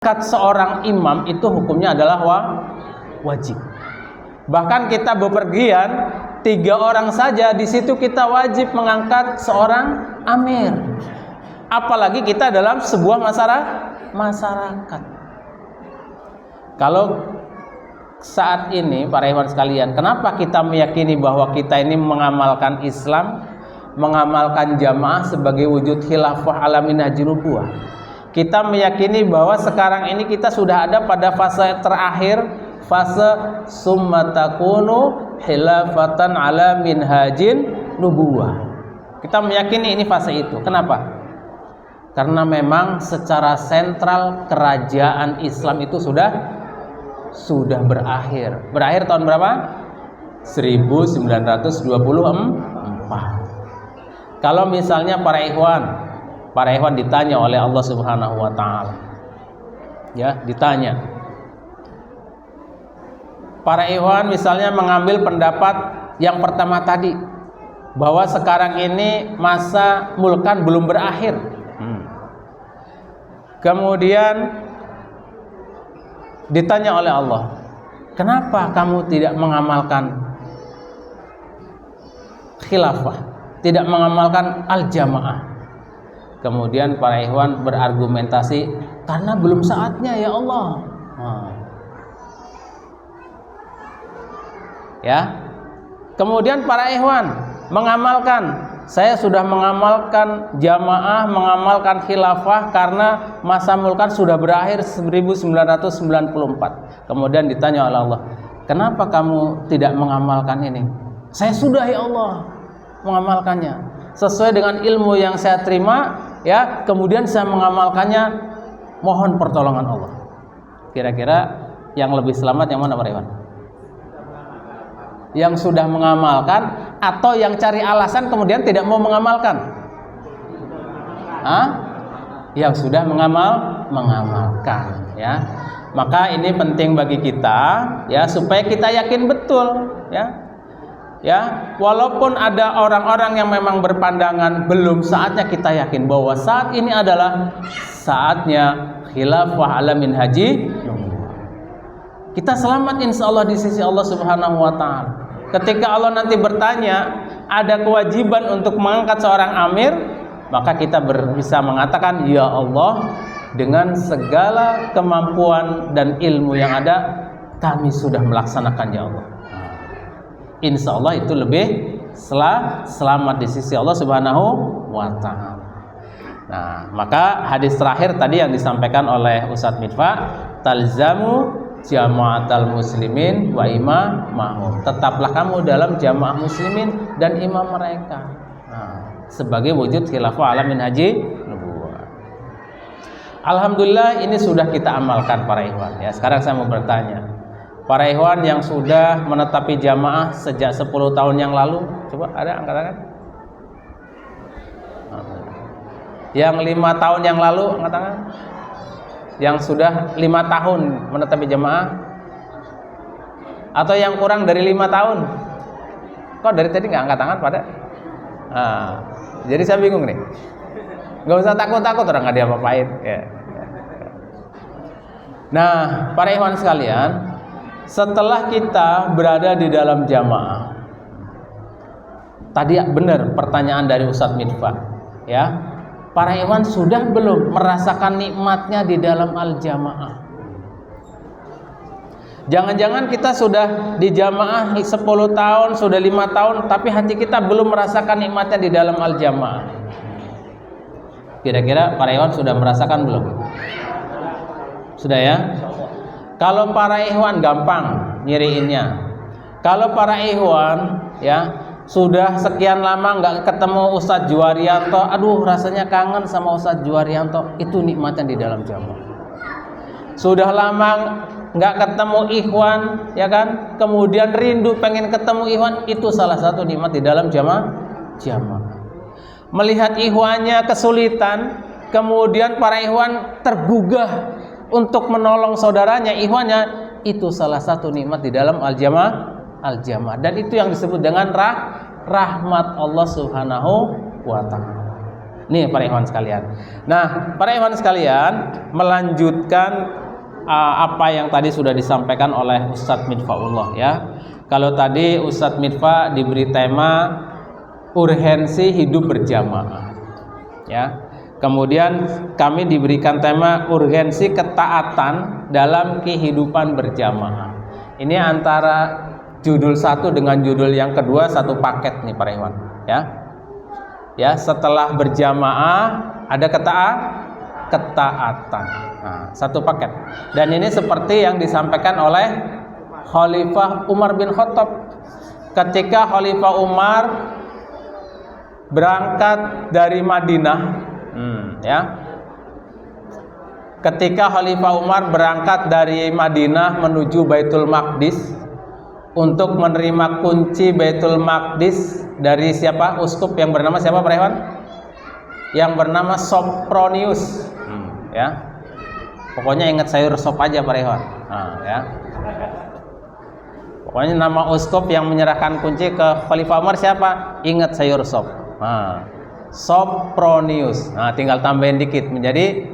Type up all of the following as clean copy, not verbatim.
Seorang imam itu hukumnya adalah wajib. Bahkan kita bepergian 3 orang saja, di situ kita wajib mengangkat seorang amir. Apalagi kita dalam sebuah masyarakat. Kalau saat ini para ikhwan sekalian, kenapa kita meyakini bahwa kita ini mengamalkan Islam, mengamalkan jamaah sebagai wujud khilafah ala minhajin nubuwah? Kita meyakini bahwa sekarang ini kita sudah ada pada fase terakhir, fase summa takunu khilafatan ala minhajin nubuwah. Kita meyakini ini fase itu. Kenapa? Karena memang secara sentral kerajaan Islam itu sudah berakhir. Berakhir tahun berapa? 1924. Kalau misalnya para ikhwan ditanya oleh Allah Subhanahu wa taala. Ya, ditanya. Para ikhwan misalnya mengambil pendapat yang pertama tadi, bahwa sekarang ini masa mulkan belum berakhir. Kemudian ditanya oleh Allah, kenapa kamu tidak mengamalkan khilafah, tidak mengamalkan al-jamaah? Kemudian para ikhwan berargumentasi, karena belum saatnya ya Allah. Ya. Kemudian para ikhwan mengamalkan, saya sudah mengamalkan jamaah, mengamalkan khilafah karena masa mulkan sudah berakhir 1994. Kemudian ditanya oleh Allah, kenapa kamu tidak mengamalkan ini? Saya sudah ya Allah mengamalkannya sesuai dengan ilmu yang saya terima, ya, kemudian saya mengamalkannya, mohon pertolongan Allah. Kira-kira yang lebih selamat yang mana para ikhwan? Yang sudah mengamalkan atau yang cari alasan kemudian tidak mau mengamalkan? Yang sudah mengamalkan, ya. Maka ini penting bagi kita, ya, supaya kita yakin betul, ya. Ya, walaupun ada orang-orang yang memang berpandangan belum saatnya, kita yakin bahwa saat ini adalah saatnya khilafah ala minhaji. Kita selamat insya Allah di sisi Allah Subhanahu wa ta'ala. Ketika Allah nanti bertanya, ada kewajiban untuk mengangkat seorang amir, maka kita bisa mengatakan, ya Allah, dengan segala kemampuan dan ilmu yang ada, kami sudah melaksanakan ya Allah. Insya Allah itu lebih selamat di sisi Allah Subhanahu wa ta'ala. Nah, maka hadis terakhir tadi yang disampaikan oleh Ustadz Mitfa, talzamu jama'atal muslimin wa imamahum. Tetaplah kamu dalam jamaah muslimin dan imam mereka. Nah, sebagai wujud khilafah ala minhaji nubuwah. Alhamdulillah ini sudah kita amalkan para ikhwan. Ya, sekarang saya mau bertanya, para ikhwan yang sudah menetapi jamaah sejak 10 tahun yang lalu, coba ada angkat tangan. Yang 5 tahun yang lalu, angkat tangan. Yang sudah 5 tahun menetapi jamaah, atau yang kurang dari 5 tahun? Kok dari tadi nggak angkat tangan pada? Jadi saya bingung nih. Nggak usah takut-takut, orang nggak diapa-apain. Ya. Nah, para ikhwan sekalian, setelah kita berada di dalam jamaah, tadi benar pertanyaan dari Ustadz Mitfa, ya. Para ikhwan sudah belum merasakan nikmatnya di dalam al-jamaah? Jangan-jangan kita sudah di jamaah 10 tahun, sudah 5 tahun, tapi hati kita belum merasakan nikmatnya di dalam al-jamaah. Kira-kira para ikhwan sudah merasakan belum? Sudah ya? Kalau para ikhwan gampang nyiriinnya. Kalau para ikhwan, ya, sudah sekian lama nggak ketemu Ustadz Juwarianto, aduh rasanya kangen sama Ustadz Juwarianto, itu nikmatnya di dalam jamaah. Sudah lama nggak ketemu ikhwan, ya kan, kemudian rindu pengen ketemu ikhwan, itu salah satu nikmat di dalam jamaah. Melihat ikhwannya kesulitan, kemudian para ikhwan tergugah untuk menolong saudaranya, ikhwannya, itu salah satu nikmat di dalam al-jamaah. Dan itu yang disebut dengan rahmat Allah Subhanahu wa ta'ala. Nih para ikhwan sekalian. Nah, para ikhwan sekalian, melanjutkan apa yang tadi sudah disampaikan oleh Ustadz Midfaullah ya. Kalau tadi Ustadz Midfa diberi tema urgensi hidup berjamaah ya. Kemudian kami diberikan tema urgensi ketaatan dalam kehidupan berjamaah. Ini antara judul satu dengan judul yang kedua satu paket nih para ikhwan ya. Ya, setelah berjamaah ada ketaatan. Nah, satu paket. Dan ini seperti yang disampaikan oleh Khalifah Umar bin Khattab. Ketika Khalifah Umar berangkat dari Madinah, ya. Ketika Khalifah Umar berangkat dari Madinah menuju Baitul Maqdis untuk menerima kunci Baitul Maqdis dari siapa? Uskup yang bernama siapa, Pak Rewan? Yang bernama Sopronius. Ya. Pokoknya ingat sayur sop aja, Pak Rewan. Nah, ya. Pokoknya nama uskup yang menyerahkan kunci ke Khalifah Umar siapa? Ingat sayur sop. Nah, Sopronius. Nah, tinggal tambahin dikit menjadi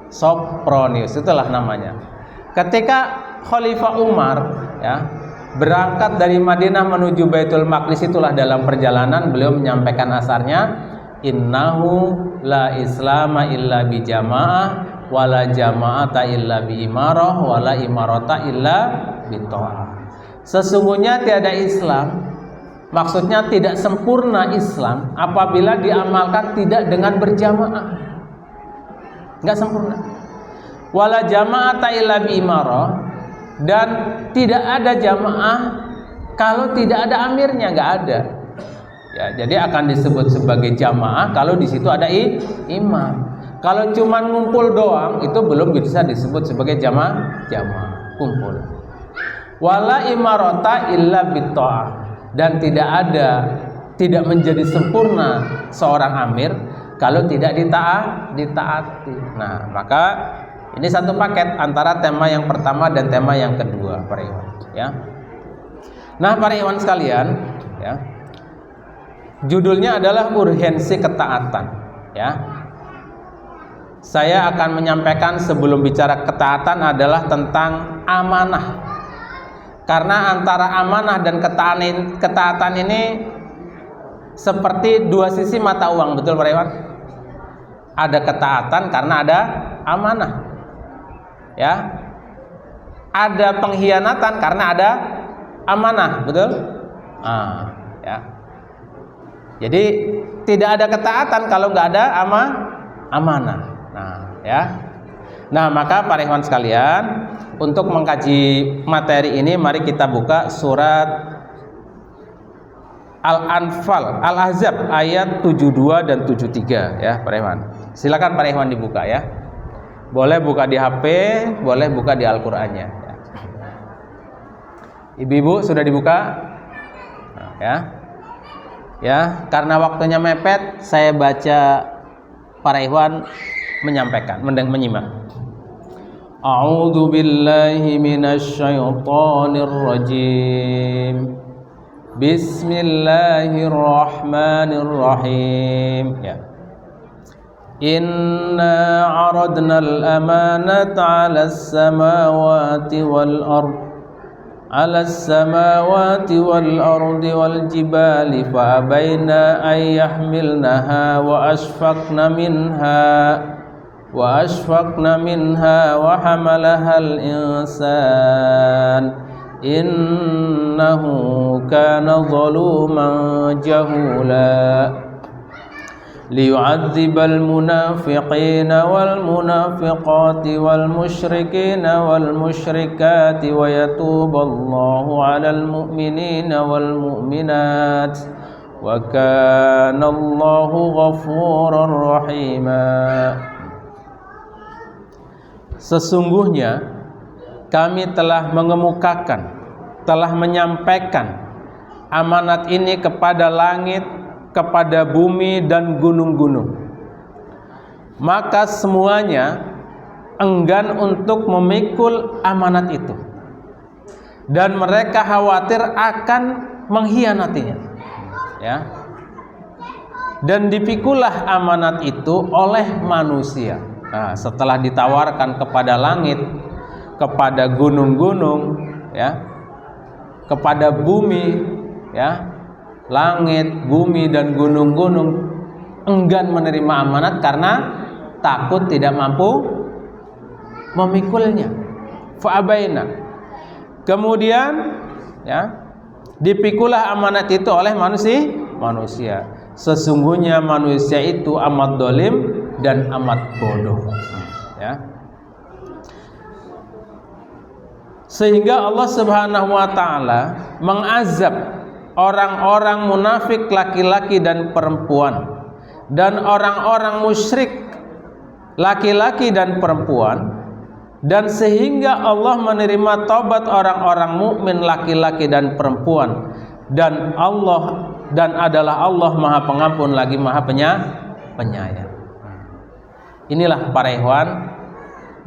Sopronius. Itulah namanya. Ketika Khalifah Umar ya berangkat dari Madinah menuju Baitul Maqdis, itulah dalam perjalanan beliau menyampaikan asarnya, innahu la islama illa bi jamaah wala jama'ata illa bi imarah wala imarata illa bi ta'ah. Sesungguhnya tiada Islam, maksudnya tidak sempurna Islam apabila diamalkan tidak dengan berjamaah. Enggak sempurna. Wala jama'ata illa bi imarah, dan tidak ada jamaah kalau tidak ada amirnya, nggak ada. Ya, jadi akan disebut sebagai jamaah kalau di situ ada imam. Kalau cuma ngumpul doang itu belum bisa disebut sebagai jamaah kumpul. Wala imarata illa bitta'ah, dan tidak menjadi sempurna seorang amir kalau tidak ditaati. Nah, maka ini satu paket antara tema yang pertama dan tema yang kedua, para ikhwan, ya. Nah, para ikhwan sekalian, ya. Judulnya adalah urgensi ketaatan, ya. Saya akan menyampaikan sebelum bicara ketaatan adalah tentang amanah. Karena antara amanah dan ketaatan ini seperti dua sisi mata uang, betul para ikhwan? Ada ketaatan karena ada amanah. Ya, ada pengkhianatan karena ada amanah, betul? Ya. Jadi tidak ada ketaatan kalau nggak ada amanah. Nah, ya. Nah, maka para ikhwan sekalian, untuk mengkaji materi ini, mari kita buka surat Al-Anfal, Al-Ahzab ayat 72 dan 73, ya, para ikhwan. Silakan para ikhwan dibuka ya. Boleh buka di HP, boleh buka di Al-Qur'annya. Ibu-ibu sudah dibuka? Nah, ya. Ya, karena waktunya mepet, saya baca, para ikhwan menyampaikan, menyimak. A'udzu billahi minasy syaithanir rajim. Bismillahirrahmanirrahim. Ya. Inna aradna al-amanata 'alas samawati wal ardi wal jibali fa abaina ay yahmilnaha wa ashfaqna minha wa hamalaha al-insan innahu kana zaluman jahula. ليعذب المنافقين والمنافقات والمشركين والمشركات ويتوب الله على المؤمنين والمؤمنات وكان الله غفورا رحيما. Sesungguhnya kami telah mengemukakan, telah menyampaikan amanat ini kepada langit, kepada bumi dan gunung-gunung. Maka semuanya enggan untuk memikul amanat itu, dan mereka khawatir akan mengkhianatinya. Ya. dan dipikulah amanat itu oleh manusia. Nah, setelah ditawarkan kepada langit, kepada gunung-gunung, ya, kepada bumi, ya, langit, bumi dan gunung-gunung enggan menerima amanat karena takut tidak mampu memikulnya. Fa'abaina. Kemudian, ya, dipikulah amanat itu oleh manusia. Sesungguhnya manusia itu amat dolim dan amat bodoh, ya. Sehingga Allah Subhanahu wa ta'ala mengazab orang-orang munafik laki-laki dan perempuan, dan orang-orang musyrik laki-laki dan perempuan, dan sehingga Allah menerima taubat orang-orang mukmin laki-laki dan perempuan, dan adalah Allah Maha Pengampun lagi Maha Penyayang. Inilah para ikhwan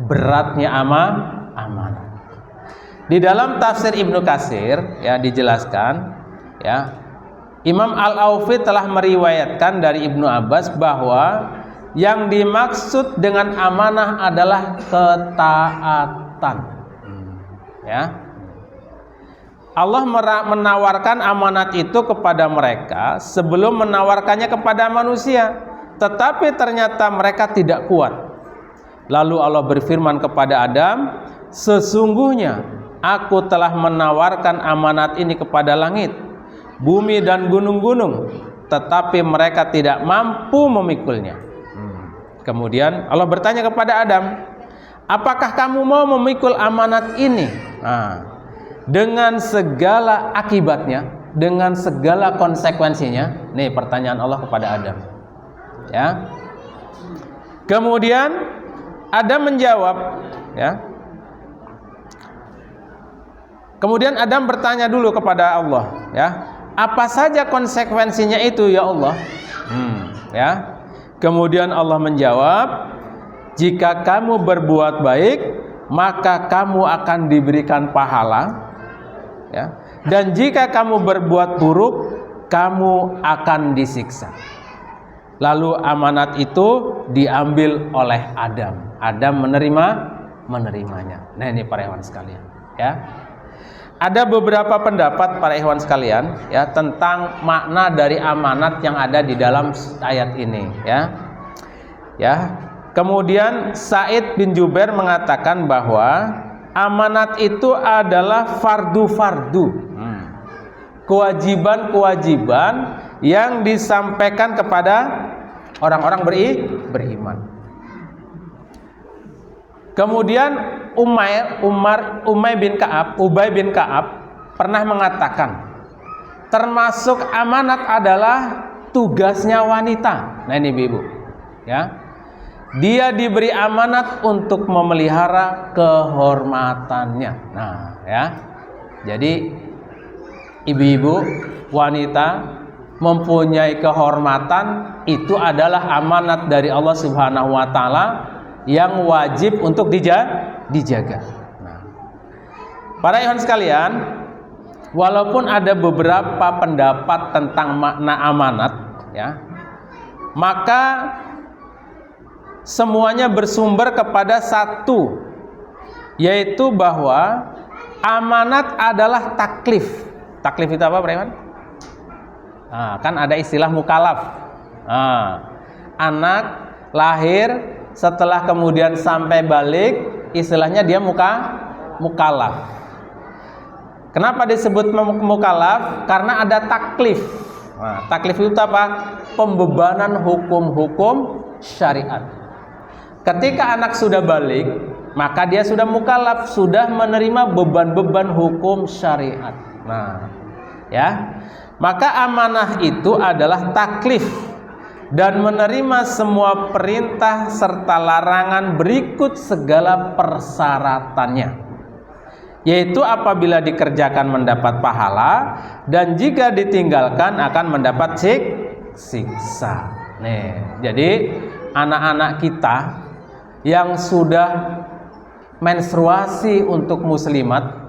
beratnya amanah. Di dalam tafsir Ibnu Katsir, ya, dijelaskan, ya, Imam Al-Aufi telah meriwayatkan dari Ibnu Abbas bahwa yang dimaksud dengan amanah adalah ketaatan, ya. Allah menawarkan amanat itu kepada mereka sebelum menawarkannya kepada manusia, tetapi ternyata mereka tidak kuat. Lalu Allah berfirman kepada Adam, sesungguhnya aku telah menawarkan amanat ini kepada langit, bumi dan gunung-gunung, tetapi mereka tidak mampu memikulnya. Kemudian Allah bertanya kepada Adam, apakah kamu mau memikul amanat ini? Dengan segala akibatnya, dengan segala konsekuensinya. Nih pertanyaan Allah kepada Adam, ya. Kemudian Adam menjawab, ya. Kemudian Adam bertanya dulu kepada Allah, ya, apa saja konsekuensinya itu ya Allah? Ya. Kemudian Allah menjawab, jika kamu berbuat baik maka kamu akan diberikan pahala, ya. Dan jika kamu berbuat buruk kamu akan disiksa. Lalu amanat itu diambil oleh Adam. Adam menerimanya. Nah, ini para ikhwan sekalian, ya. Ada beberapa pendapat para ikhwan sekalian, ya, tentang makna dari amanat yang ada di dalam ayat ini, ya. Ya. Kemudian Sa'id bin Jubair mengatakan bahwa amanat itu adalah fardu-fardu, kewajiban-kewajiban yang disampaikan kepada orang-orang beriman. Kemudian Ubay bin Ka'ab pernah mengatakan, termasuk amanat adalah tugasnya wanita. Nah, ini ibu, ya. Dia diberi amanat untuk memelihara kehormatannya. Nah, ya. Jadi ibu-ibu wanita mempunyai kehormatan itu adalah amanat dari Allah Subhanahu wa taala yang wajib untuk dijaga. Nah, para ikhwan sekalian, walaupun ada beberapa pendapat tentang makna amanat, ya, maka semuanya bersumber kepada satu, yaitu bahwa amanat adalah taklif. Taklif itu apa, Pak Iwan? Kan ada istilah mukalaf. Anak lahir, setelah kemudian sampai balik, istilahnya dia mukalaf. Kenapa disebut mukalaf? Karena ada taklif. Taklif itu apa? Pembebanan hukum-hukum syariat. Ketika anak sudah balik, maka dia sudah mukalaf, sudah menerima beban-beban hukum syariat. Nah, ya. Maka amanah itu adalah taklif dan menerima semua perintah serta larangan berikut segala persyaratannya, yaitu apabila dikerjakan mendapat pahala dan jika ditinggalkan akan mendapat siksa. Nih, jadi anak-anak kita yang sudah menstruasi untuk muslimat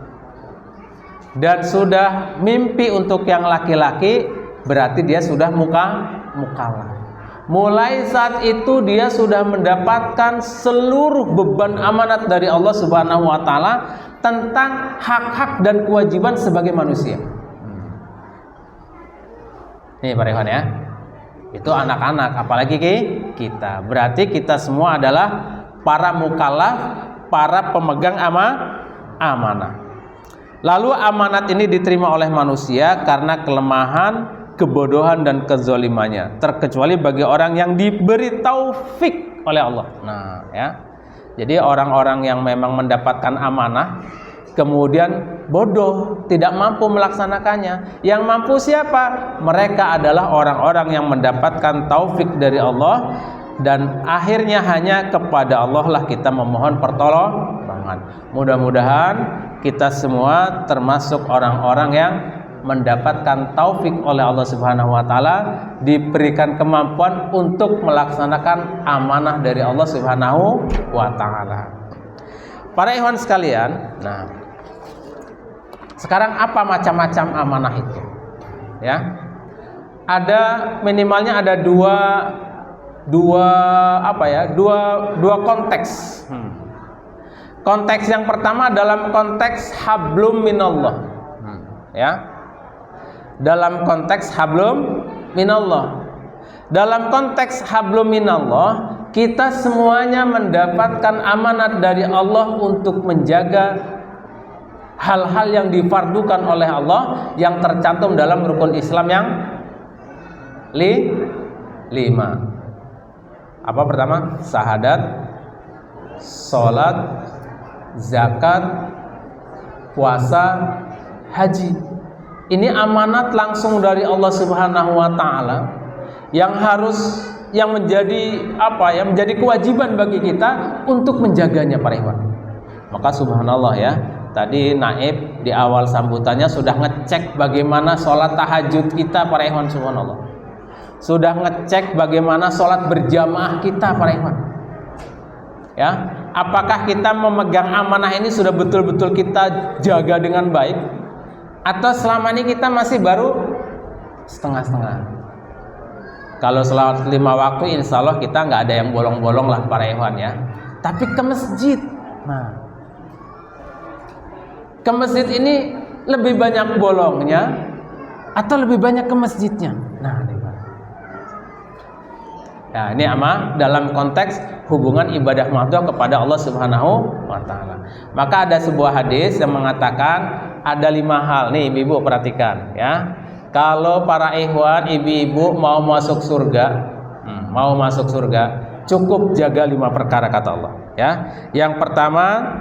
dan sudah mimpi untuk yang laki-laki, berarti dia sudah mukallaf. Mulai saat itu dia sudah mendapatkan seluruh beban amanat dari Allah Subhanahu wa taala tentang hak-hak dan kewajiban sebagai manusia. Nih para ikhwan ya. Itu anak-anak, apalagi kita. Berarti kita semua adalah para mukallaf, para pemegang amanah. Lalu amanat ini diterima oleh manusia karena kelemahan, kebodohan dan kezalimannya, terkecuali bagi orang yang diberi taufik oleh Allah. Nah, ya. Jadi orang-orang yang memang mendapatkan amanah kemudian bodoh, tidak mampu melaksanakannya. Yang mampu siapa? Mereka adalah orang-orang yang mendapatkan taufik dari Allah, dan akhirnya hanya kepada Allah lah kita memohon pertolongan. Mudah-mudahan kita semua termasuk orang-orang yang mendapatkan taufik oleh Allah Subhanahu wa taala, diberikan kemampuan untuk melaksanakan amanah dari Allah Subhanahu wa taala. Para ikhwan sekalian, nah, sekarang apa macam-macam amanah itu? Ya. Ada minimalnya ada dua konteks. Konteks yang pertama dalam konteks hablum minallah. Ya. Dalam konteks hablum minallah. Dalam konteks hablum minallah, kita semuanya mendapatkan amanat dari Allah untuk menjaga hal-hal yang difardukan oleh Allah yang tercantum dalam rukun Islam yang 5. Apa pertama? Syahadat, sholat, zakat, puasa, haji. Ini amanat langsung dari Allah Subhanahu wa taala yang menjadi menjadi kewajiban bagi kita untuk menjaganya para ikhwan. Maka subhanallah ya, tadi Naib di awal sambutannya sudah ngecek bagaimana sholat tahajud kita para ikhwan, subhanallah. Sudah ngecek bagaimana sholat berjamaah kita para ikhwan. Ya, apakah kita memegang amanah ini sudah betul-betul kita jaga dengan baik, atau selama ini kita masih baru setengah-setengah? Kalau selawat 5 waktu insya Allah kita nggak ada yang bolong-bolong lah para ikhwan ya. Tapi ke masjid, nah, ke masjid ini lebih banyak bolongnya atau lebih banyak ke masjidnya? Nah, ini dalam konteks hubungan ibadah mahdhah kepada Allah Subhanahu wa taala. Maka ada sebuah hadis yang mengatakan ada 5 hal. Nih ibu-ibu perhatikan ya. Kalau para ikhwan, ibu-ibu mau masuk surga, cukup jaga 5 perkara kata Allah ya. Yang pertama,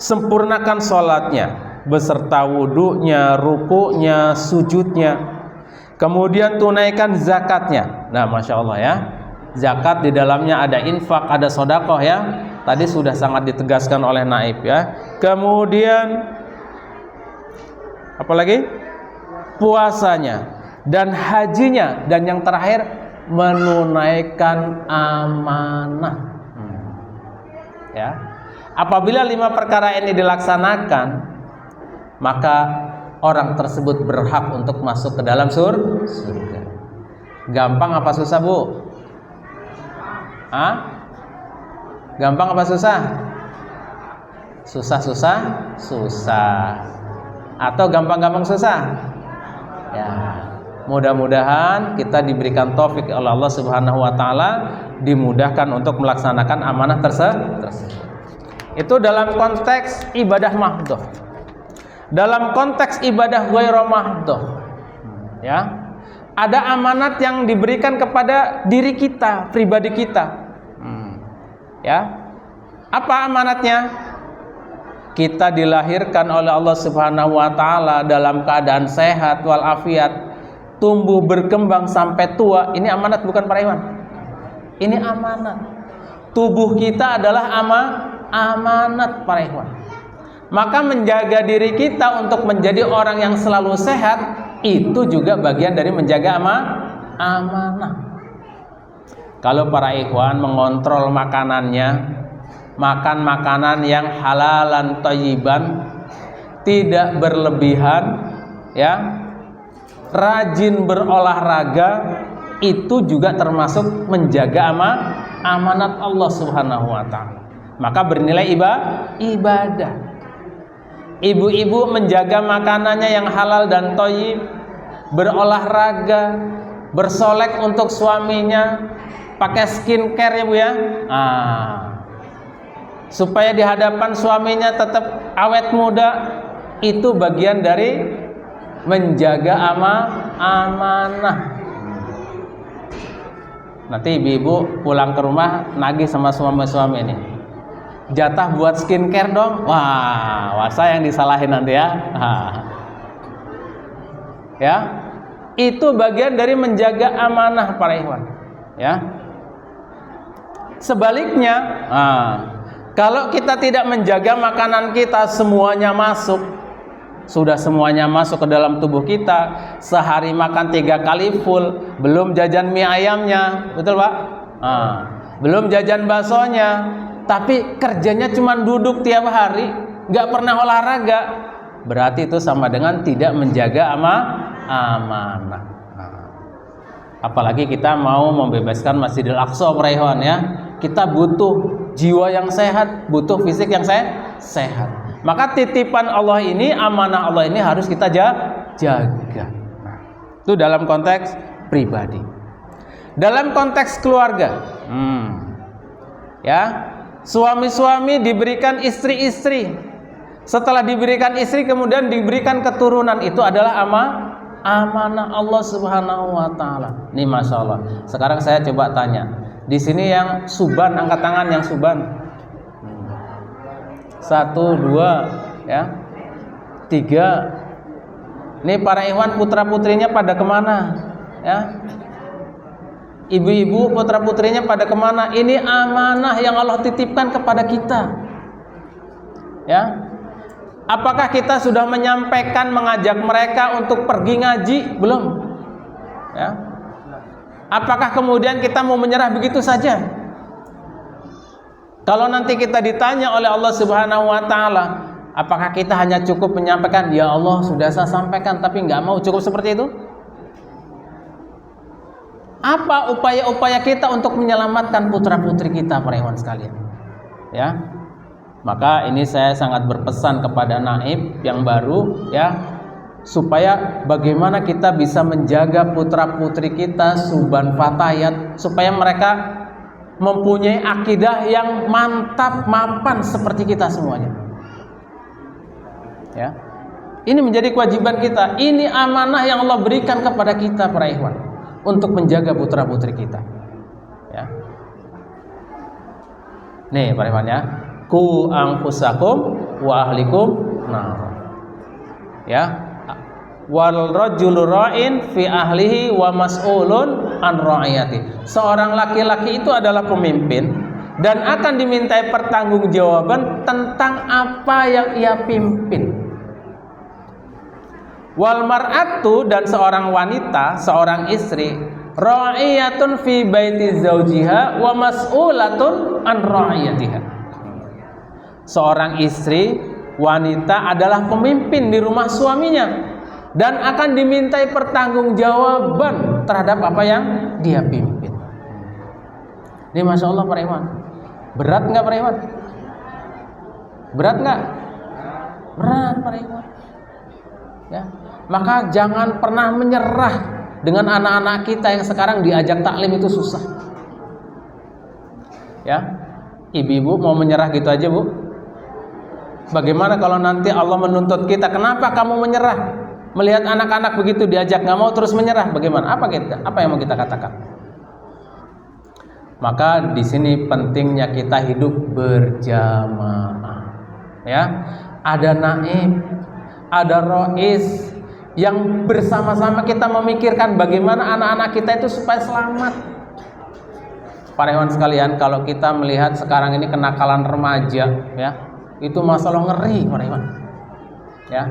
sempurnakan sholatnya beserta wudunya, rukunya, sujudnya. Kemudian tunaikan zakatnya. Nah, masya Allah ya, zakat di dalamnya ada infak, ada sedekah ya. Tadi sudah sangat ditegaskan oleh Naib ya. Kemudian apa lagi? Puasanya dan hajinya, dan yang terakhir menunaikan amanah. Ya, apabila 5 perkara ini dilaksanakan, maka orang tersebut berhak untuk masuk ke dalam surga. Gampang apa susah, Bu? Gampang apa susah? Susah. Atau gampang-gampang susah? Ya, mudah-mudahan kita diberikan taufik oleh Allah Subhanahu wa taala, dimudahkan untuk melaksanakan amanah tersebut. Itu dalam konteks ibadah mahdhah. Dalam konteks ibadah ghairu mahdhah, ya, ada amanat yang diberikan kepada diri kita, pribadi kita. Ya. Apa amanatnya? Kita dilahirkan oleh Allah Subhanahu wa taala dalam keadaan sehat walafiat, tumbuh berkembang sampai tua. Ini amanat bukan para ikhwan? Ini amanat. Tubuh kita adalah amanat para ikhwan. Maka menjaga diri kita untuk menjadi orang yang selalu sehat itu juga bagian dari menjaga amanah. Kalau para ikhwan mengontrol makanannya, makan makanan yang halalan thayyiban, tidak berlebihan ya, rajin berolahraga, itu juga termasuk menjaga amanat Allah Subhanahu wa taala. Maka bernilai ibadah. Ibu-ibu menjaga makanannya yang halal dan thayyib, berolahraga, bersolek untuk suaminya, pakai skincare ya Bu ya. Supaya di hadapan suaminya tetap awet muda, itu bagian dari menjaga amanah. Nanti ibu-ibu pulang ke rumah nagih sama suami-suami ini, jatah buat skincare dong. Wah, saya yang disalahin nanti ya. Ya, itu bagian dari menjaga amanah para ikhwan. Ya. Sebaliknya, kalau kita tidak menjaga makanan kita, semuanya masuk, sudah semuanya masuk ke dalam tubuh kita, sehari makan 3 kali full, belum jajan mie ayamnya, betul Pak? Belum jajan baksonya, tapi kerjanya cuma duduk tiap hari, nggak pernah olahraga, berarti itu sama dengan tidak menjaga amanah. Apalagi kita mau membebaskan Masjidil Aqsa para ikhwan ya, kita butuh jiwa yang sehat, butuh fisik yang sehat. Maka titipan Allah ini, amanah Allah ini harus kita jaga. Itu dalam konteks pribadi. Dalam konteks keluarga, ya, suami-suami diberikan istri-istri. Setelah diberikan istri, kemudian diberikan keturunan. Itu adalah amanah Allah Subhanahu wa taala. Nih Masya Allah. Sekarang saya coba tanya, di sini yang suban, angkat tangan yang suban. 1, 2, ya, 3. Ini para ikhwan putra putrinya pada kemana? Ya, ibu-ibu putra putrinya pada kemana? Ini amanah yang Allah titipkan kepada kita. Ya, apakah kita sudah menyampaikan, mengajak mereka untuk pergi ngaji? Belum. Ya, apakah kemudian kita mau menyerah begitu saja? Kalau nanti kita ditanya oleh Allah Subhanahu wa taala, apakah kita hanya cukup menyampaikan, ya Allah sudah saya sampaikan, tapi nggak mau, cukup seperti itu? Apa upaya-upaya kita untuk menyelamatkan putra-putri kita para ikhwan sekalian? Ya. Maka ini saya sangat berpesan kepada naib yang baru ya, supaya bagaimana kita bisa menjaga putra-putri kita suban fatayat, supaya mereka mempunyai akidah yang mantap, mapan seperti kita semuanya. Ya. Ini menjadi kewajiban kita. Ini amanah yang Allah berikan kepada kita para ikhwan untuk menjaga putra-putri kita. Ya. Nih para ikhwan ya. Ku anfusakum wa ahlikum nar. Ya. Wal rajulu ra'in fi ahlihi wa mas'ulun an ra'iyati. Seorang laki-laki itu adalah pemimpin dan akan dimintai pertanggungjawaban tentang apa yang ia pimpin. Wal mar'atu, dan seorang wanita, seorang istri, ra'iyatun fi baiti zaujiha wa mas'ulatun an ra'iyatiha. Seorang istri, wanita adalah pemimpin di rumah suaminya dan akan dimintai pertanggungjawaban terhadap apa yang dia pimpin. Ini Masya Allah para ikhwan. Berat nggak para ikhwan? Berat nggak? Berat para ikhwan. Ya, maka jangan pernah menyerah dengan anak-anak kita yang sekarang diajak taklim itu susah. Ya, ibu-ibu mau menyerah gitu aja Bu? Bagaimana kalau nanti Allah menuntut kita? Kenapa kamu menyerah? Melihat anak-anak begitu diajak nggak mau terus menyerah, bagaimana? Apa yang mau kita katakan? Maka di sini pentingnya kita hidup berjamaah. Ya, ada naib, ada rois yang bersama-sama kita memikirkan bagaimana anak-anak kita itu supaya selamat. Para ikhwan sekalian, kalau kita melihat sekarang ini kenakalan remaja, ya, itu masalah ngeri para ikhwan. Ya.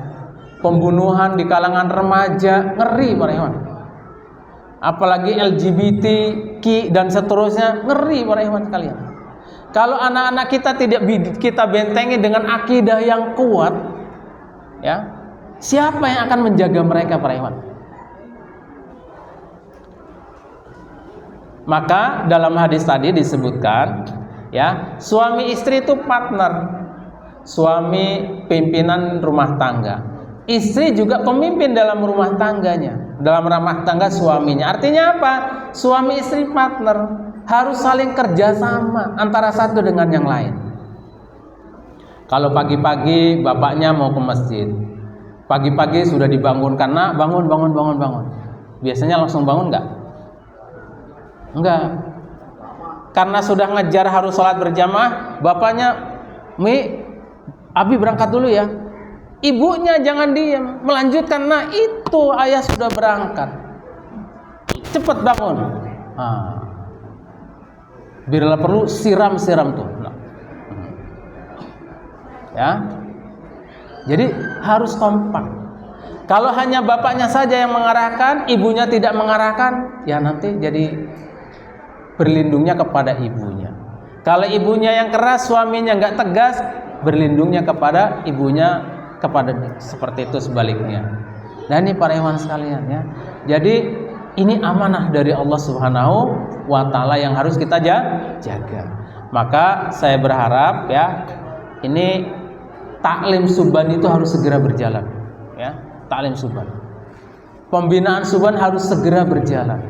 Pembunuhan di kalangan remaja ngeri para ikhwan. Apalagi LGBTQ dan seterusnya ngeri para ikhwan sekalian. Kalau anak-anak kita tidak kita bentengi dengan akidah yang kuat, ya, siapa yang akan menjaga mereka para ikhwan? Maka dalam hadis tadi disebutkan, ya, suami istri itu partner. Suami pimpinan rumah tangga, istri juga pemimpin dalam rumah tangganya, dalam rumah tangga suaminya. Artinya apa? Suami istri partner, harus saling kerjasama antara satu dengan yang lain. Kalau pagi-pagi bapaknya mau ke masjid, pagi-pagi sudah dibangunkan, nak bangun. Biasanya langsung bangun nggak? Enggak. Karena sudah ngejar harus sholat berjamaah, bapaknya, Mi, Abi berangkat dulu ya. Ibunya jangan diam, melanjutkan, nah itu ayah sudah berangkat, cepat bangun. Bila perlu siram tuh. Nah. Ya. Jadi harus kompak. Kalau hanya bapaknya saja yang mengarahkan, ibunya tidak mengarahkan, ya nanti jadi berlindungnya kepada ibunya. Kalau ibunya yang keras, suaminya nggak tegas, berlindungnya kepada ibunya, kepada seperti itu sebaliknya. Nah ini para ikhwan sekalian ya. Jadi ini amanah dari Allah Subhanahu wa taala yang harus kita jaga. Maka saya berharap ya, ini taklim suban itu harus segera berjalan ya. Taklim suban, pembinaan suban harus segera berjalan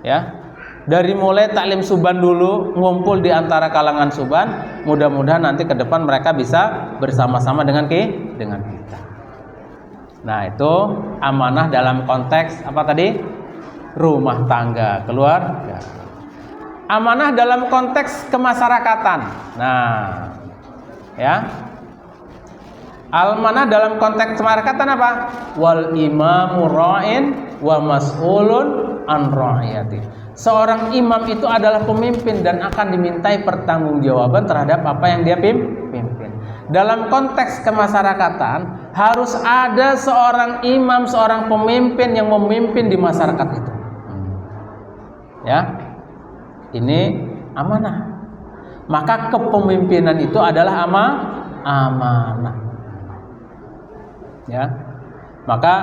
ya. Dari mulai taklim suban dulu, ngumpul di antara kalangan suban, mudah-mudahan nanti ke depan mereka bisa bersama-sama dengan kita. Nah itu amanah dalam konteks apa tadi? Rumah tangga, keluarga. Amanah dalam konteks kemasyarakatan. Nah ya, amanah dalam konteks kemasyarakatan apa? Wal imamu ra'in wa mas'ulun an ra'iyati. Seorang imam itu adalah pemimpin dan akan dimintai pertanggungjawaban terhadap apa yang dia pimpin. Dalam konteks kemasyarakatan harus ada seorang imam, seorang pemimpin yang memimpin di masyarakat itu. Ya, ini amanah. Maka kepemimpinan itu adalah amanah. Ya, maka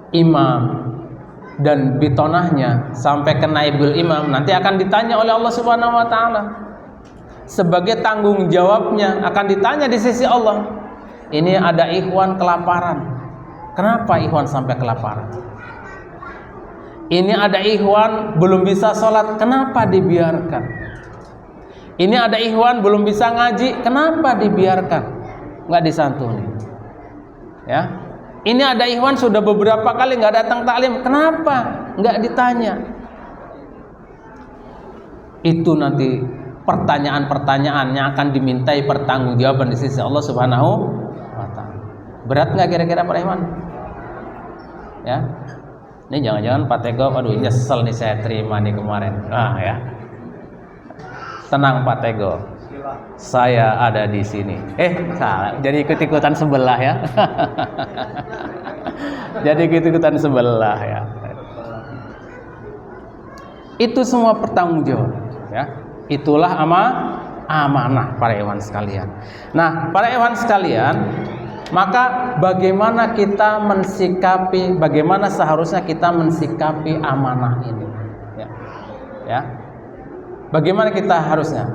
imam dan bitonahnya sampai ke naibul imam nanti akan ditanya oleh Allah Subhanahu wa taala. Sebagai tanggung jawabnya akan ditanya di sisi Allah. Ini ada ikhwan kelaparan. Kenapa ikhwan sampai kelaparan? Ini ada ikhwan belum bisa sholat, kenapa dibiarkan? Ini ada ikhwan belum bisa ngaji, kenapa dibiarkan? Nggak disantuni. Ya. Ini ada ikhwan sudah beberapa kali nggak datang taklim, kenapa nggak ditanya? Itu nanti pertanyaan-pertanyaan yang akan dimintai pertanggungjawaban di sisi Allah Subhanahu wa taala. Berat nggak kira-kira para ikhwan? Ya, ini jangan-jangan Pak Tego, aduh nyesel nih saya terima nih kemarin. Ya, tenang Pak Tego, saya ada di sini. Salah, jadi ikut-ikutan sebelah ya. Jadi ikut-ikutan sebelah ya. Itu semua pertanggungjawab ya. Itulah amanah para ikhwan sekalian. Nah, para ikhwan sekalian, maka bagaimana kita mensikapi, bagaimana seharusnya kita mensikapi amanah ini ya. Bagaimana kita harusnya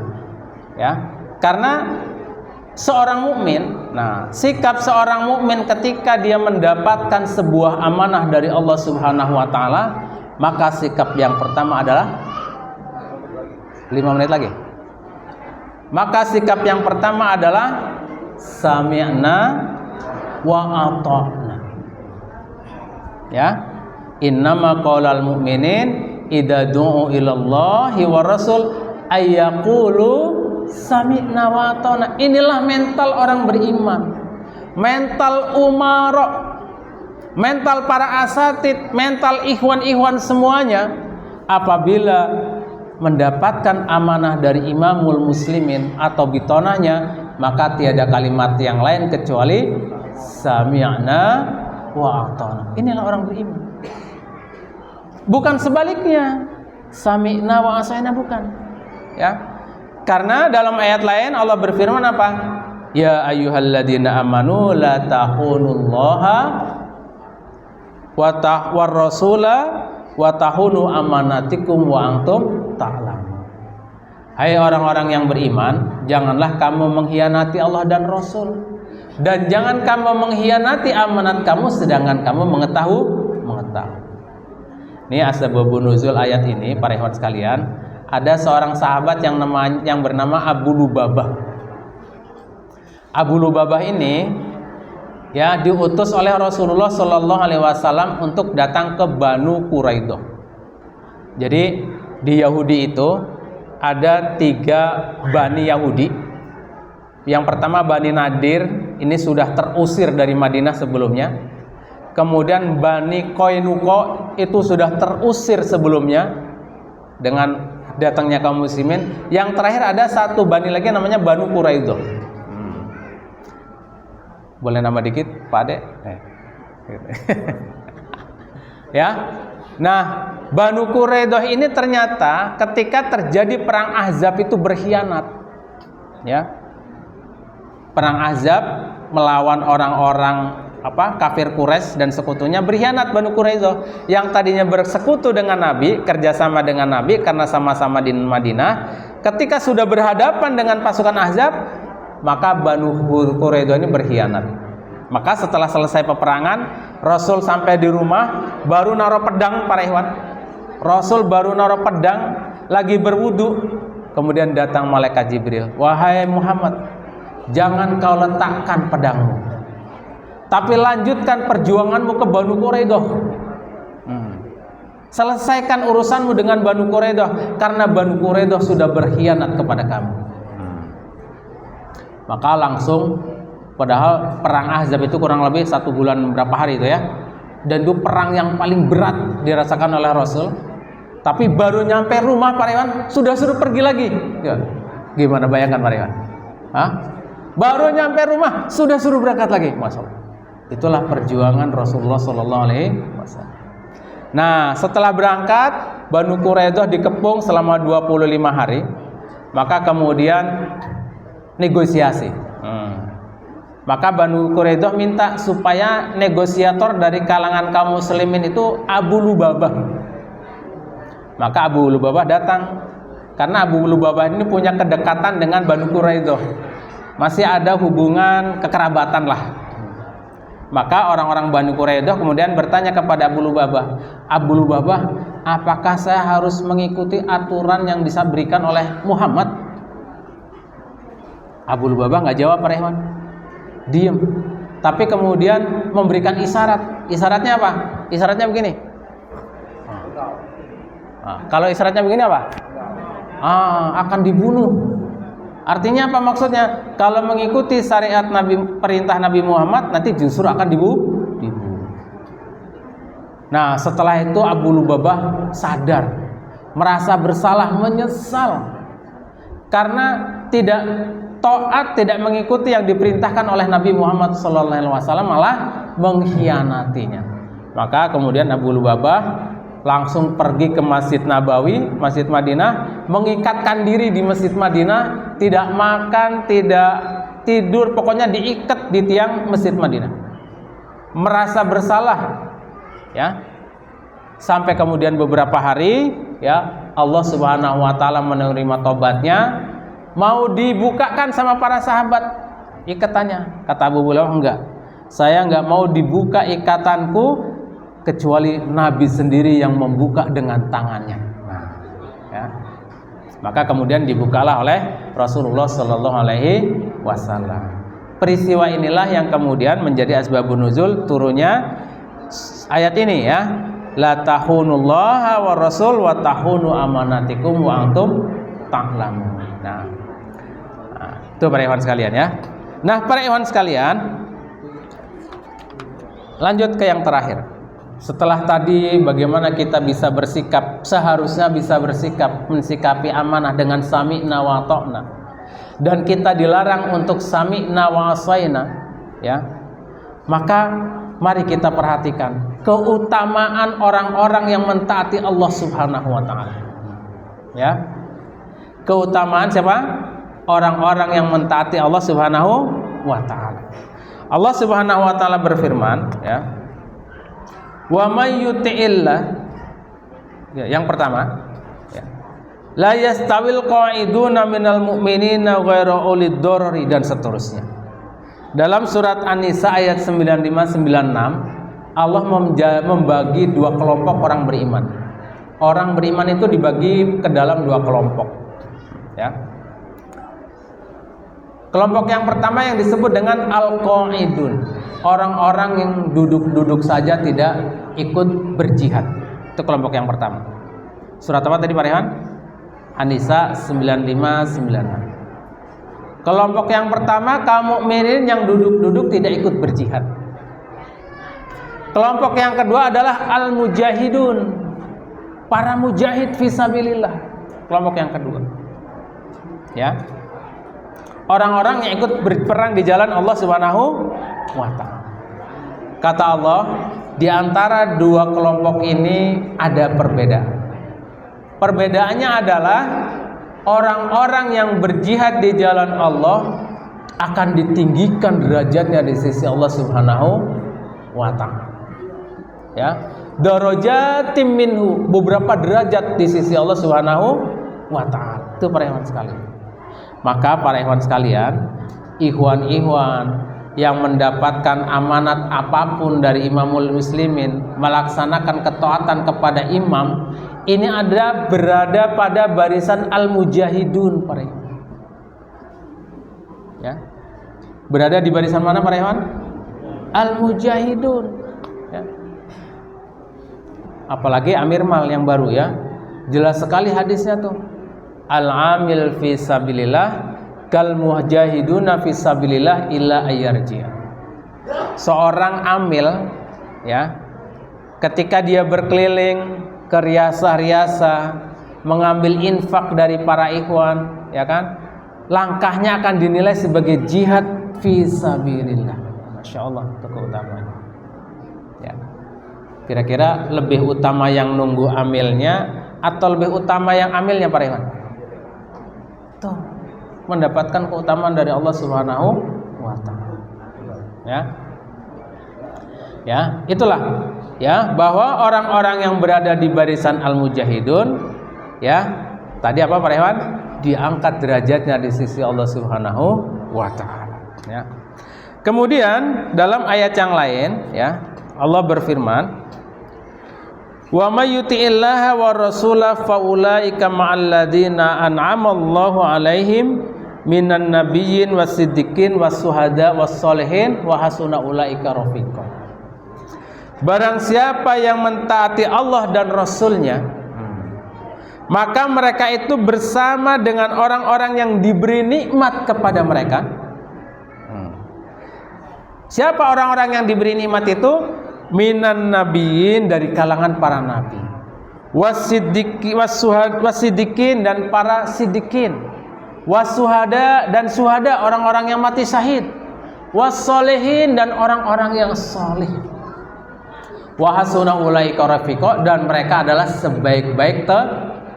ya, karena seorang mukmin, nah sikap seorang mukmin ketika dia mendapatkan sebuah amanah dari Allah Subhanahu wa taala, maka sikap yang pertama adalah 5 menit lagi. Maka sikap yang pertama adalah sami'na wa ata'na. Ya, innama qaulal mu'minin idza du'u ilallahi wa rasul ayyaqulu sami'na wa ata'na. Inilah mental orang beriman, mental umara, mental para asatid, mental ikhwan-ikhwan semuanya. Apabila mendapatkan amanah dari imamul muslimin atau bitonahnya, maka tiada kalimat yang lain kecuali sami'na wa ata'na. Inilah orang beriman. Bukan sebaliknya, sami'na wa ata'na, bukan. Ya. Karena dalam ayat lain Allah berfirman apa? Ya ayyuhalladzina amanu la tahunullaha wa rasula wa tahunu amanatikum wa antum ta'lamun. Hai orang-orang yang beriman, janganlah kamu mengkhianati Allah dan Rasul, dan jangan kamu mengkhianati amanat kamu sedangkan kamu mengetahui. Ini asbabun nuzul ayat ini, para ikhwan sekalian. Ada seorang sahabat yang bernama Abu Lubabah. Abu Lubabah ini ya diutus oleh Rasulullah Shallallahu Alaihi Wasallam untuk datang ke Banu Quraidah. Jadi di Yahudi itu ada 3 Bani Yahudi. Yang pertama Bani Nadir, ini sudah terusir dari Madinah sebelumnya. Kemudian Bani Qainuqa itu sudah terusir sebelumnya dengan datangnya kaum muslimin. Yang terakhir ada satu Bani lagi namanya Banu Quraidah. Boleh nama dikit, Pak Ade? Ya. Nah, Banu Quraidah ini ternyata ketika terjadi perang Ahzab itu berkhianat. Ya. Perang Ahzab melawan orang-orang kafir Quraisy dan sekutunya, berkhianat Banu Quraidah yang tadinya bersekutu dengan Nabi, kerjasama dengan Nabi karena sama-sama di Madinah. Ketika sudah berhadapan dengan pasukan Ahzab, maka Banu Quraidah ini berkhianat. Maka setelah selesai peperangan, Rasul sampai di rumah baru naruh pedang, para ikhwan. Rasul baru naruh pedang, lagi berwudu. Kemudian datang malaikat Jibril. Wahai Muhammad, jangan kau letakkan pedangmu, tapi lanjutkan perjuanganmu ke Banu Quraidah. Selesaikan urusanmu dengan Banu Quraidah, karena Banu Quraidah sudah berkhianat kepada kamu. Maka langsung, padahal perang Ahzab itu kurang lebih 1 bulan berapa hari itu ya, dan itu perang yang paling berat dirasakan oleh Rasul. Tapi baru nyampe rumah, para ikhwan, sudah suruh pergi lagi. Gimana bayangkan, para ikhwan? Baru nyampe rumah sudah suruh berangkat lagi. Masya Allah. Itulah perjuangan Rasulullah Sallallahu Alaihi Wasallam. Nah, setelah berangkat, Banu Quraidah dikepung selama 25 hari. Maka kemudian negosiasi. Maka Banu Quraidah minta supaya negosiator dari kalangan kaum muslimin itu Abu Lubabah. Maka Abu Lubabah datang, karena Abu Lubabah ini punya kedekatan dengan Banu Quraidah, masih ada hubungan kekerabatan lah. Maka orang-orang Banu Quraidah kemudian bertanya kepada Abu Lubabah, Abu Lubabah, apakah saya harus mengikuti aturan yang diberikan oleh Muhammad? Abu Lubabah nggak jawab, para ikhwan, diam. Tapi kemudian memberikan isyarat. Isyaratnya apa? Isyaratnya begini. Kalau isyaratnya begini apa? Akan dibunuh. Artinya apa maksudnya? Kalau mengikuti syariat Nabi, perintah Nabi Muhammad, nanti justru akan dibunuh. Nah, setelah itu Abu Lubabah sadar, merasa bersalah, menyesal karena tidak taat, tidak mengikuti yang diperintahkan oleh Nabi Muhammad SAW, malah mengkhianatinya. Maka kemudian Abu Lubabah langsung pergi ke Masjid Nabawi, Masjid Madinah, mengikatkan diri di Masjid Madinah, tidak makan, tidak tidur, pokoknya diikat di tiang Masjid Madinah. Merasa bersalah, ya. Sampai kemudian beberapa hari, ya, Allah Subhanahu wa taala menerima tobatnya, mau dibukakan sama para sahabat ikatannya. Kata Abu Lubabah, enggak. Saya enggak mau dibuka ikatanku kecuali Nabi sendiri yang membuka dengan tangannya. Nah, ya. Maka kemudian dibukalah oleh Rasulullah Sallallahu Alaihi Wasallam. Peristiwa inilah yang kemudian menjadi asbabun nuzul turunnya ayat ini, ya. La tahunullaha wa rasul wa tahunu amanatikum wa antum ta'lamun. Nah, itu para ikhwan sekalian, ya. Nah, para ikhwan sekalian, lanjut ke yang terakhir. Setelah tadi bagaimana kita bisa bersikap, seharusnya bisa bersikap mensikapi amanah dengan sami'na wa ta'na, dan kita dilarang untuk sami'na wa asaina, ya. Maka mari kita perhatikan keutamaan orang-orang yang mentaati Allah Subhanahu wa taala. Ya. Keutamaan siapa? Orang-orang yang mentaati Allah Subhanahu wa taala. Allah Subhanahu wa taala berfirman, ya. Wa may yuti'illah Ya, yang pertama, ya. La yastawil qa'iduna minal mu'minina ghairu ulid darari dan seterusnya. Dalam surat An-Nisa ayat 95-96, Allah membagi dua kelompok orang beriman. Orang beriman itu dibagi ke dalam dua kelompok. Ya. Kelompok yang pertama yang disebut dengan al-qa'idun, orang-orang yang duduk-duduk saja tidak ikut berjihad. Itu kelompok yang pertama. Surat apa tadi Pak Rehan? An-Nisa 95-96. Kelompok yang pertama kaum mukminin yang duduk-duduk tidak ikut berjihad. Kelompok yang kedua adalah al-mujahidun, para mujahid fisabilillah. Kelompok yang kedua, ya, orang-orang yang ikut berperang di jalan Allah Subhanahu wa Ta'ala. Kata Allah, di antara dua kelompok ini ada perbedaan. Perbedaannya adalah orang-orang yang berjihad di jalan Allah akan ditinggikan derajatnya di sisi Allah Subhanahu wa Ta'ala. Ya, darajatim minhu, beberapa derajat di sisi Allah Subhanahu wa Ta'ala. Itu para ikhwan sekalian. Maka para ikhwan sekalian, ikhwan-ikhwan yang mendapatkan amanat apapun dari imamul muslimin, melaksanakan ketaatan kepada imam, ini ada berada pada barisan al-mujahidun para ikhwan. Ya. Berada di barisan mana para ikhwan? Al-mujahidun. Ya. Apalagi Amir Mal yang baru, ya. Jelas sekali hadisnya tuh. Al-amil fi sabilillah kal mujahiduna fi sabilillah illa ayyarji'a. Seorang amil, ya, ketika dia berkeliling ke riasah-riasah mengambil infak dari para ikhwan, ya kan, langkahnya akan dinilai sebagai jihad fi sabilillah. Masya Allah, itu keutamaannya, ya. Kira-kira lebih utama yang nunggu amilnya atau lebih utama yang amilnya para ikhwan? Tuh, mendapatkan keutamaan dari Allah Subhanahu wa Ta'ala. Ya. Ya, itulah, ya, bahwa orang-orang yang berada di barisan al-mujahidun, ya, tadi apa Pak Rehan? Diangkat derajatnya di sisi Allah Subhanahu wa Ta'ala, ya. Kemudian dalam ayat yang lain, ya, Allah berfirman, wa may yuti'illaha wa rasulahu fa ulaika ma'al ladzina an'ama Allahu 'alaihim minan nabiyyin wasiddiqin wassuhada wassolihin wa hasuna ulaika rafiqa. Barang siapa yang mentaati Allah dan Rasulnya, maka mereka itu bersama dengan orang-orang yang diberi nikmat kepada mereka. Siapa orang-orang yang diberi nikmat itu? Minan nabiyyin, dari kalangan para nabi, wasiddiqin dan para siddiqin, wasuhada dan suhada, orang-orang yang mati syahid, wassolihin dan orang-orang yang salih, wahasuna ulaika rafiqa, dan mereka adalah sebaik-baik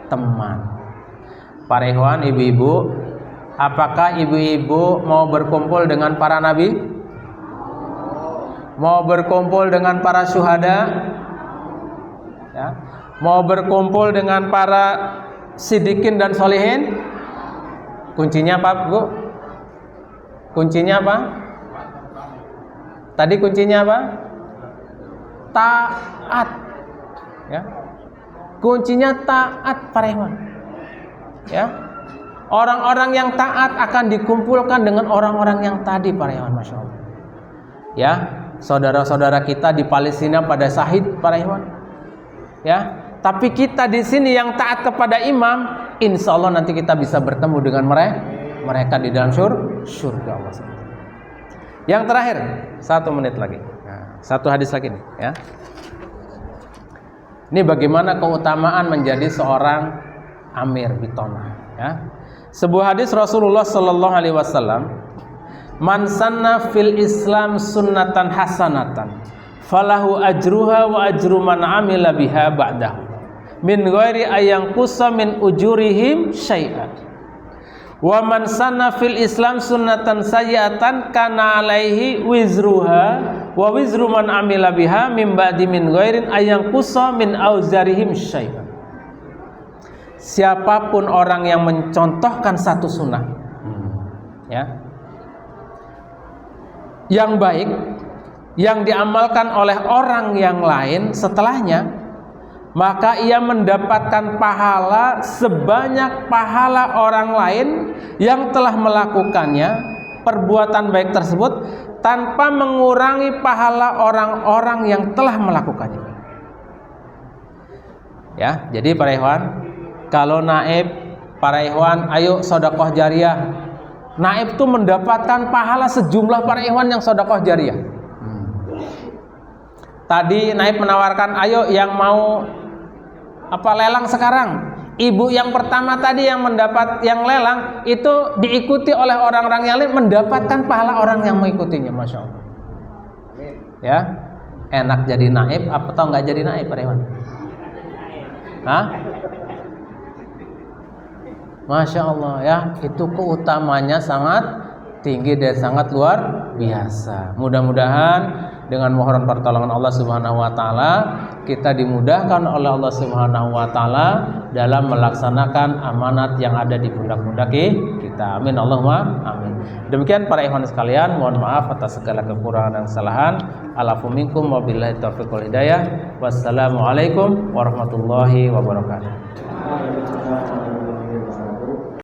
teman. Para ikhwan, ibu-ibu, apakah ibu-ibu mau berkumpul dengan para nabi? Mau berkumpul dengan para syuhada? Ya. Mau berkumpul dengan para siddiqin dan solihin? Kuncinya apa, Bu? Kuncinya apa? Tadi kuncinya apa? Taat. Ya. Kuncinya taat para ikhwan. Ya. Orang-orang yang taat akan dikumpulkan dengan orang-orang yang tadi para ikhwan, Masya Allah. Ya, saudara-saudara kita di Palestina pada syahid para ikhwan. Ya. Tapi kita di sini yang taat kepada imam, insya Allah nanti kita bisa bertemu dengan mereka di dalam surga Allah. Yang terakhir, 1 menit lagi. Nah, 1 hadis lagi nih, ya. Ini bagaimana keutamaan menjadi seorang amir bitona, ya. Sebuah hadis Rasulullah Sallallahu Alaihi Wasallam, man sanna fil Islam sunnatan hasanatan falahu ajruha wa ajru man amila biha ba'dahu min ghairi ayang kusa min ujurihim syai'an wa man sanna fil Islam sunnatan sayyi'atan kana alaihi wizruha wa wizru man amila biha min ba'di min ghairin ayang kusa min auzarihim syai'an. siapapun orang yang mencontohkan satu sunnah, ya, yang baik, yang diamalkan oleh orang yang lain setelahnya, maka ia mendapatkan pahala sebanyak pahala orang lain yang telah melakukannya, perbuatan baik tersebut, tanpa mengurangi pahala orang-orang yang telah melakukannya. Ya, jadi para ikhwan, kalau naib, para ikhwan, ayo sedekah jariah. Naib itu mendapatkan pahala sejumlah para ikhwan yang sedekah jariah. Tadi naib menawarkan, ayo yang mau lelang sekarang. Ibu yang pertama tadi yang mendapat yang lelang itu diikuti oleh orang-orang yang lain, mendapatkan pahala orang yang mengikutinya, masya Allah. Ya, enak jadi naib apa tau nggak jadi naib, para ikhwan? Hah? Masya Allah, ya, itu keutamanya sangat tinggi dan sangat luar biasa. Mudah-mudahan dengan mohon pertolongan Allah Subhanahu wa taala kita dimudahkan oleh Allah Subhanahu wa taala dalam melaksanakan amanat yang ada di pundak-pundak kita. Amin Allahumma amin. Demikian para ikhwan sekalian, mohon maaf atas segala kekurangan dan kesalahan. Alafu minkum wabillahi taufiq wal hidayah. Wassalamualaikum warahmatullahi wabarakatuh.